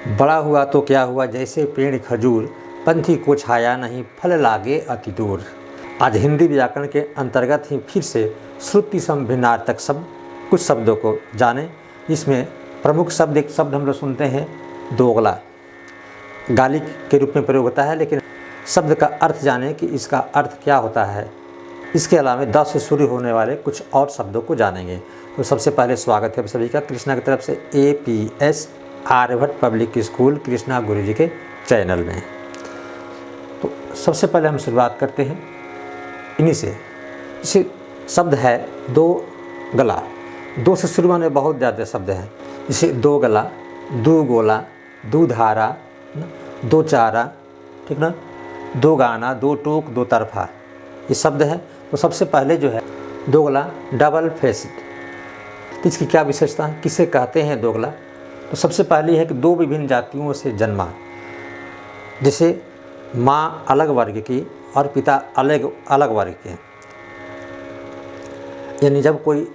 बड़ा हुआ तो क्या हुआ, जैसे पेड़ खजूर, पंथी को छाया नहीं, फल लागे अति दूर। आज हिंदी व्याकरण के अंतर्गत ही फिर से श्रुति सम भिन्नार्थक शब्द कुछ शब्दों को जानें। इसमें प्रमुख शब्द एक शब्द हम लोग सुनते हैं दोगला, गाली के रूप में प्रयोग होता है, लेकिन शब्द का अर्थ जानें कि इसका अर्थ क्या होता है। इसके अलावा 10 से शुरू होने वाले कुछ और शब्दों को जानेंगे। तो सबसे पहले स्वागत है सभी का कृष्णा की तरफ से APS Aryabhatta Public School Krishna Guru ji के चैनल में। तो सबसे पहले हम शुरुआत करते हैं इन्हीं से। इसे शब्द है दो गला। दो से शुरू होने बहुत ज़्यादा शब्द हैं, जैसे दो गला, दो गोला, दो धारा, दो चारा, ठीक ना, दो गाना, दो टोक, दो तरफा, ये शब्द है। तो सबसे पहले जो है दोगला, डबल फेस्ड। इसकी क्या विशेषता है, किसे कहते हैं दोगला? तो सबसे पहली है कि दो विभिन्न जातियों से जन्मा, जैसे माँ अलग वर्ग की और पिता अलग अलग वर्ग के। यानी जब कोई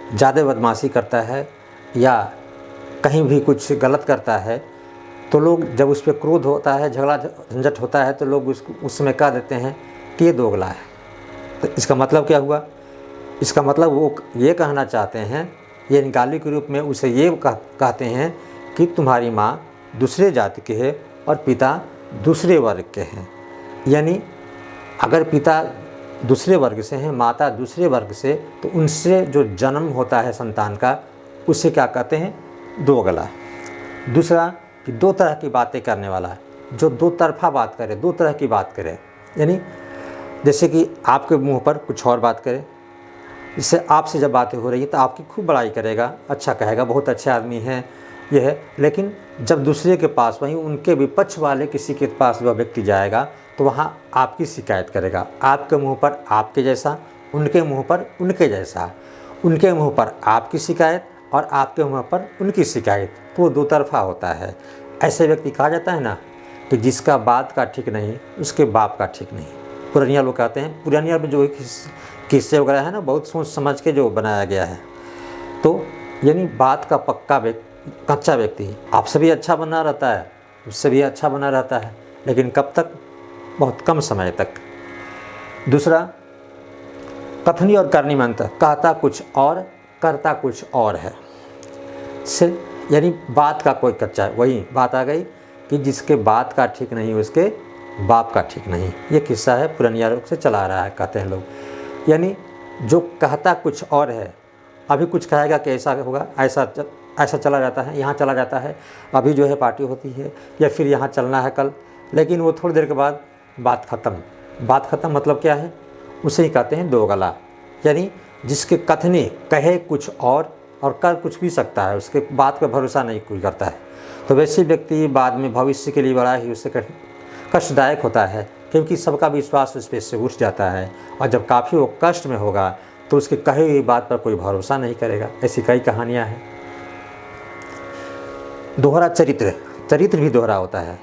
ज़्यादा बदमाशी करता है या कहीं भी कुछ गलत करता है तो लोग जब उस पर क्रोध होता है, झगड़ा झंझट होता है, तो लोग उस समय कह देते हैं कि ये दोगला है। तो इसका मतलब क्या हुआ? इसका मतलब वो ये कहना चाहते हैं, ये गाली के रूप में उसे ये कहते हैं कि तुम्हारी माँ दूसरे जाति के है और पिता दूसरे वर्ग के हैं। यानी अगर पिता दूसरे वर्ग से हैं, माता दूसरे वर्ग से, तो उनसे जो जन्म होता है संतान का, उसे क्या कहते हैं? दोगला। दूसरा कि दो तरह की बातें करने वाला है, जो दो तरफा बात करे, दो तरह की बात करे। यानी जैसे कि आपके मुंह पर कुछ और बात करे, इससे आपसे जब बातें हो रही है तो आपकी खूब बड़ाई करेगा, अच्छा कहेगा, बहुत अच्छे आदमी हैं यह है। लेकिन जब दूसरे के पास, वहीं उनके विपक्ष वाले किसी के पास वह व्यक्ति जाएगा तो वहाँ आपकी शिकायत करेगा। आपके मुंह पर आपके जैसा, उनके मुंह पर उनके जैसा, उनके मुंह पर आपकी शिकायत और आपके मुंह पर उनकी शिकायत, तो वो दो तरफा होता है। ऐसे व्यक्ति कहा जाता है ना कि जिसका बात का ठीक नहीं उसके बाप का ठीक नहीं। पुरानिया लोग कहते हैं, पुरानिया में जो किस्से वगैरह है ना, बहुत सोच समझ के जो बनाया गया है। तो यानी बात का पक्का कच्चा व्यक्ति आपसे भी अच्छा बना रहता है, उससे भी अच्छा बना रहता है, लेकिन कब तक? बहुत कम समय तक। दूसरा कथनी और करनी में अंतर, कहता कुछ और करता कुछ और है। से यानी बात का कोई कच्चा है, वही बात आ गई कि जिसके बात का ठीक नहीं उसके बाप का ठीक नहीं। ये किस्सा है पुरानिया लोग से चला रहा है, कहते हैं लोग। यानी जो कहता कुछ और है, अभी कुछ कहेगा कि ऐसा होगा, ऐसा चला जाता है, यहाँ चला जाता है, अभी जो है पार्टी होती है या फिर यहाँ चलना है कल, लेकिन वो थोड़ी देर के बाद बात ख़त्म। बात ख़त्म मतलब क्या है? उसे ही कहते हैं दोगला। यानी जिसके कथनी कहे कुछ और कर कुछ भी सकता है, उसके बात पर भरोसा नहीं कोई करता है, तो वैसे व्यक्ति बाद में भविष्य के लिए बड़ा ही उससे कष्टदायक होता है, क्योंकि सबका विश्वास उस पर से उठ जाता है और जब काफ़ी वो कष्ट में होगा तो उसके कहे हुई बात पर कोई भरोसा नहीं करेगा। ऐसी कई कहानियाँ हैं। दोहरा चरित्र भी दोहरा होता है,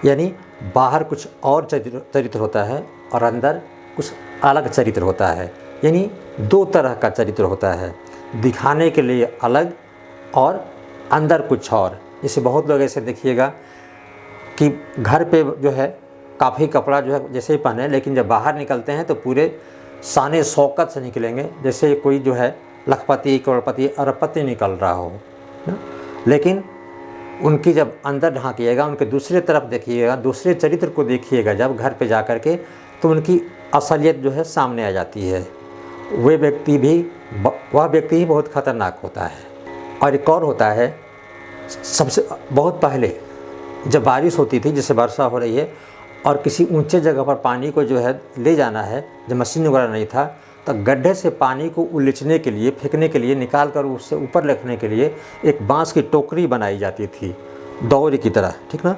यानी बाहर कुछ और चरित्र होता है और अंदर कुछ अलग चरित्र होता है। यानी दो तरह का चरित्र होता है, दिखाने के लिए अलग और अंदर कुछ और। जैसे बहुत लोग ऐसे देखिएगा कि घर पे जो है काफ़ी कपड़ा जो है जैसे ही पहने, लेकिन जब बाहर निकलते हैं तो पूरे शान शौकत से निकलेंगे, जैसे कोई जो है लखपति, करोड़पति, अरबपति निकल रहा हो ना? लेकिन उनकी जब अंदर ढांकिएगा, उनके दूसरे तरफ देखिएगा, दूसरे चरित्र को देखिएगा जब घर पे जा कर के, तो उनकी असलियत जो है सामने आ जाती है। वह व्यक्ति ही बहुत ख़तरनाक होता है। और एक और होता है, सबसे बहुत पहले जब बारिश होती थी, जैसे वर्षा हो रही है और किसी ऊंचे जगह पर पानी को जो है ले जाना है, जब मशीन वगैरह नहीं था, तो गड्ढे से पानी को उलीचने के लिए, फेंकने के लिए, निकाल कर उससे ऊपर रखने के लिए एक बांस की टोकरी बनाई जाती थी, दौरी की तरह, ठीक ना।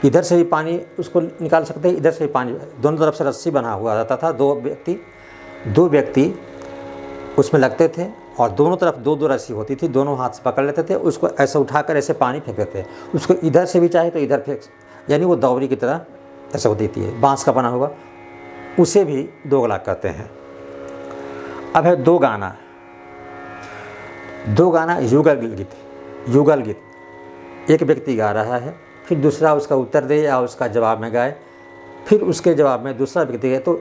इधर से भी पानी उसको निकाल सकते हैं, इधर से भी पानी, दोनों तरफ से रस्सी बना हुआ रहता था। दो व्यक्ति उसमें लगते थे और दोनों तरफ दो रस्सी होती थी, दोनों हाथ से पकड़ लेते थे, उसको ऐसे उठाकर ऐसे पानी फेंकते थे। उसको इधर से भी चाहे तो इधर फेंक, यानी वो दौरी की तरह ऐसा होती थी, बांस का बना हुआ, उसे भी दोगला कहते हैं। अब है दो गाना युगल गीत। एक व्यक्ति गा रहा है, फिर दूसरा उसका उत्तर दे या उसका जवाब में गाए, फिर उसके जवाब में दूसरा व्यक्ति गाए। तो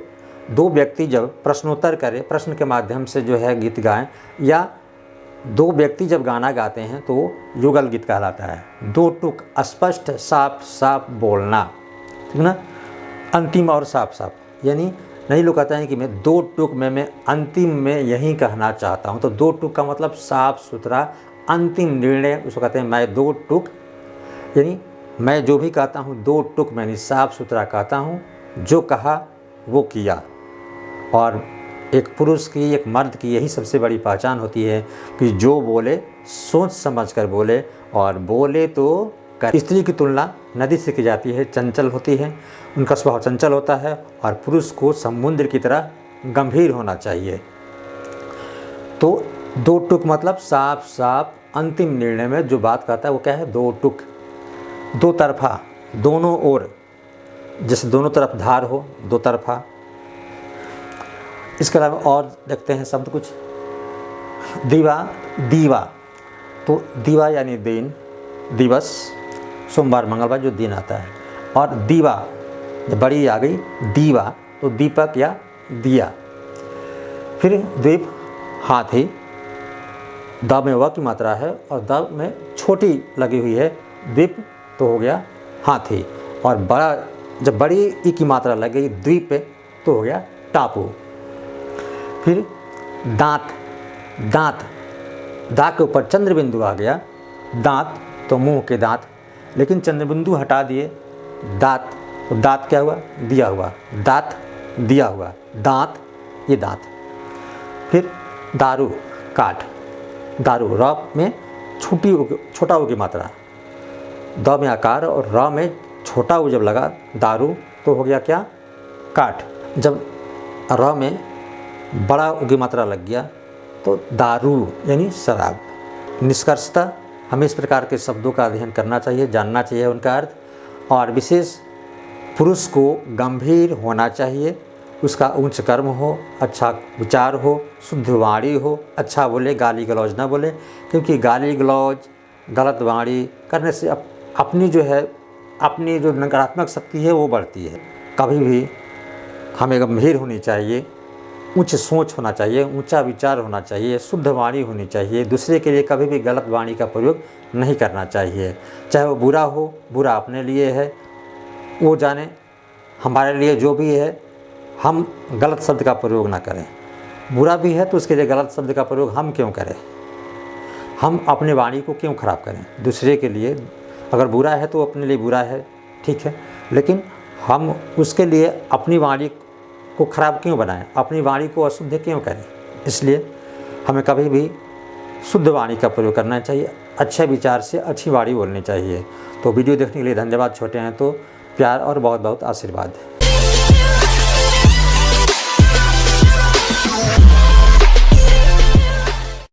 दो व्यक्ति जब प्रश्नोत्तर करें, प्रश्न के माध्यम से जो है गीत गाएं, या दो व्यक्ति जब गाना गाते हैं तो युगल गीत कहलाता है। दो टुक स्पष्ट साफ साफ बोलना, ठीक ना, अंतिम और साफ साफ, यानी नहीं लोग कहते हैं कि मैं दो टुक में मैं अंतिम में यही कहना चाहता हूँ। तो दो टुक का मतलब साफ सुथरा अंतिम निर्णय, उसको कहते हैं मैं दो टुक, यानी मैं जो भी कहता हूँ दो टुक मैंने साफ सुथरा कहता हूँ, जो कहा वो किया। और एक पुरुष की, एक मर्द की यही सबसे बड़ी पहचान होती है कि जो बोले सोच समझ कर बोले और बोले तो कर। स्त्री की तुलना नदी से की जाती है, चंचल होती है, उनका स्वभाव चंचल होता है, और पुरुष को समुद्र की तरह गंभीर होना चाहिए। तो दो टुक मतलब साफ साफ अंतिम निर्णय में जो बात कहता है वो क्या है, दो टुक। दो तरफा, दोनों ओर, जैसे दोनों तरफ धार हो, दो तरफा। इसके अलावा और देखते हैं शब्द कुछ। दीवा, दीवा, तो दीवा यानी दिन, दिवस, सोमवार मंगलवार जो दिन आता है। और दीवा जब बड़ी आ गई, दीवा तो दीपक या दिया। फिर द्वीप, हाथी, द में व की मात्रा है और द में छोटी लगी हुई है, द्वीप तो हो गया हाथी। और बड़ा, जब बड़ी ई की मात्रा लग गई द्वीप पे तो हो गया टापू। फिर दांत, दांत, दा के ऊपर चंद्र बिंदु आ गया, दांत तो मुंह के दांत, लेकिन चंद्र बिंदु हटा दिए, दांत, तो दांत क्या हुआ, दिया हुआ, दांत दिया हुआ, दांत ये दांत। फिर दारू, काठ, दारू, र में छोटा ऊ की मात्रा, द में आकार और र में छोटा ऊ जब लगा, दारू तो हो गया क्या, काठ। जब र में बड़ा ऊ की मात्रा लग गया तो दारू यानी शराब। निष्कर्षतः हमें इस प्रकार के शब्दों का अध्ययन करना चाहिए, जानना चाहिए उनका अर्थ, और विशेष पुरुष को गंभीर होना चाहिए, उसका उच्च कर्म हो, अच्छा विचार हो, शुद्ध वाणी हो, अच्छा बोले, गाली गलौज ना बोले, क्योंकि गाली गलौज, गलत वाणी करने से अपनी जो है, अपनी जो नकारात्मक शक्ति है वो बढ़ती है। कभी भी हमें गंभीर होनी चाहिए, उच्च सोच होना चाहिए, ऊंचा विचार होना चाहिए, शुद्ध वाणी होनी चाहिए, दूसरे के लिए कभी भी गलत वाणी का प्रयोग नहीं करना चाहिए। चाहे वो बुरा हो, बुरा अपने लिए है, वो जाने, हमारे लिए जो भी है, हम गलत शब्द का प्रयोग ना करें। बुरा भी है तो उसके लिए गलत शब्द का प्रयोग हम क्यों करें, हम अपने वाणी को क्यों ख़राब करें। दूसरे के लिए अगर बुरा है तो अपने लिए बुरा है, ठीक है, लेकिन हम उसके लिए अपनी वाणी को ख़राब क्यों बनाएं, अपनी वाणी को अशुद्ध क्यों करें। इसलिए हमें कभी भी शुद्ध वाणी का प्रयोग करना चाहिए, अच्छे विचार से अच्छी वाणी बोलनी चाहिए। तो वीडियो देखने के लिए धन्यवाद। छोटे हैं तो प्यार और बहुत बहुत आशीर्वाद।